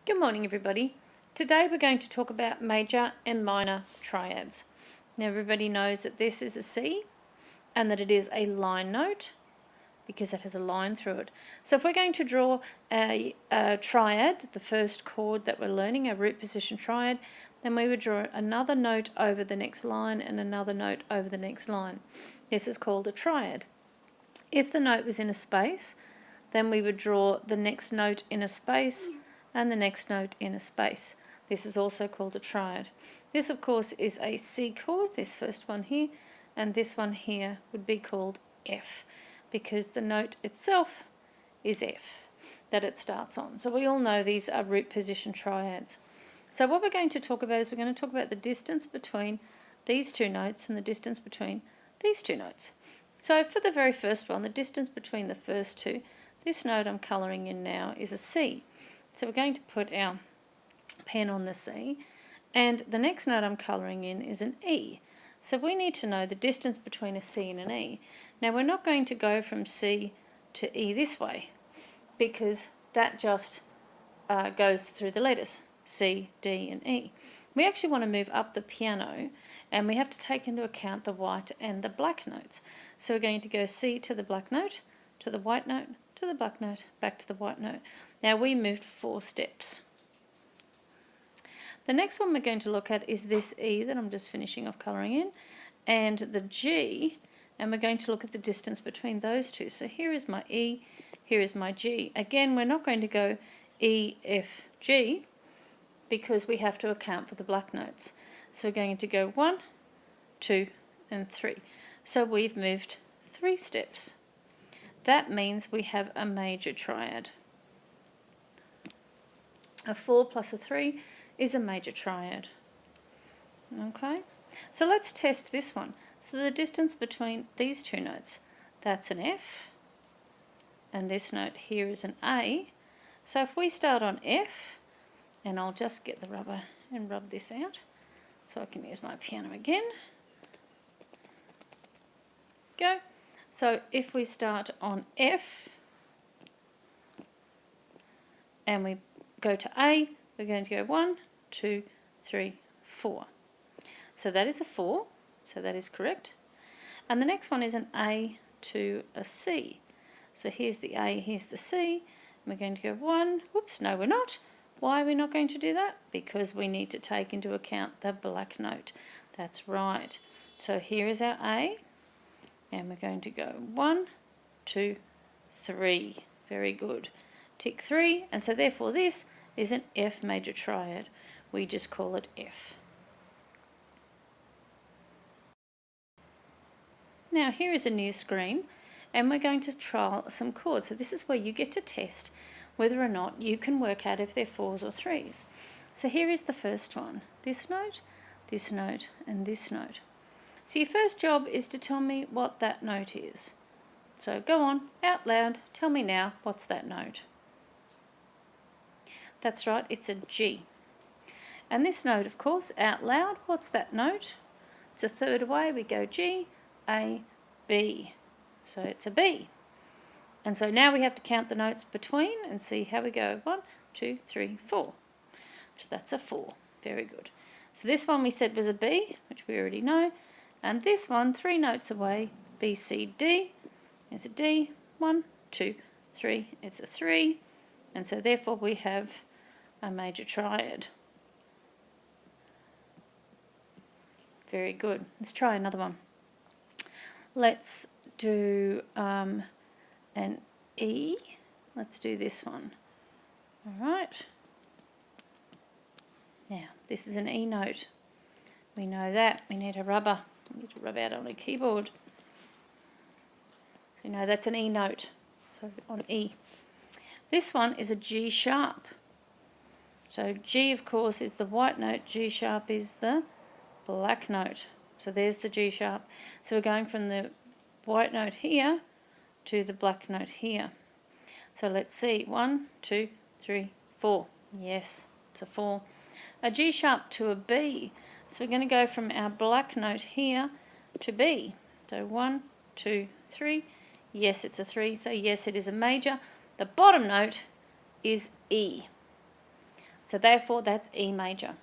Good morning, everybody. Today we're going to talk about major and minor triads. Now everybody knows that this is a C and that it is a line note because it has a line through it. So if we're going to draw a triad, the first chord that we're learning, a root position triad, then we would draw another note over the next line and another note over the next line. This is called a triad. If the note was in a space, then we would draw the next note in a space and the next note in a space. This is also called a triad. This, of course, is a C chord, this first one here, and this one here would be called F, because the note itself is F that it starts on. So we all know these are root position triads. So what we're going to talk about is we're going to talk about the distance between these two notes and the distance between these two notes. So for the very first one, the distance between the first two, this note I'm colouring in now is a C. So we're going to put our pen on the C, and the next note I'm colouring in is an E. So we need to know the distance between a C and an E. Now we're not going to go from C to E this way, because that just goes through the letters C, D and E. We actually want to move up the piano, and we have to take into account the white and the black notes. So we're going to go C to the black note, to the white note, to the black note, back to the white note. Now we moved 4 steps. The next one we're going to look at is this E that I'm just finishing off colouring in, and the G, and we're going to look at the distance between those two. So here is my E, here is my G. Again, we're not going to go E, F, G, because we have to account for the black notes. So we're going to go 1, 2 and 3. So we've moved 3 steps. That means we have a major triad. A 4 plus a 3 is a major triad. Okay, so let's test this one. So the distance between these two notes, that's an F, and this note here is an A. So if we start on F, and I'll just get the rubber and rub this out so I can use my piano again. Go. So if we start on F and we go to A, we're going to go 1, 2, 3, 4. So that is a 4, so that is correct. And the next one is an A to a C. So here's the A, here's the C, and we're going to go 1, whoops, no we're not. Why are we not going to do that? Because we need to take into account the black note. That's right. So here is our A, and we're going to go 1, 2, 3. Very good. Tick 3, and so therefore this is an F major triad. We just call it F. Now here is a new screen, and we're going to trial some chords. So this is where you get to test whether or not you can work out if they're 4s or 3s. So here is the first one. This note, and this note. So your first job is to tell me what that note is. So go on, out loud, tell me now, what's that note? That's right, it's a G. And this note, of course, out loud, what's that note? It's a third away, we go G, A, B. So it's a B. And so now we have to count the notes between and see how we go. 1, 2, 3, 4. So that's a 4. Very good. So this one we said was a B, which we already know. And this one, 3 notes away, B, C, D, is a D. 1, 2, 3, it's a 3. And so therefore we have a major triad. Very good. Let's try another one. Let's do an E. Let's do this one. All right. Now, this is an E note. We know that. We need a rubber. We need to rub out on a keyboard. So you know that's an E note. So on E. This one is a G sharp. So G, of course, is the white note. G sharp is the black note. So there's the G sharp. So we're going from the white note here to the black note here. So let's see. 1, 2, 3, 4. Yes, it's a 4. A G sharp to a B. So we're going to go from our black note here to B. So 1, 2, 3. Yes, it's a 3. So yes, it is a major. The bottom note is E. So therefore that's E major.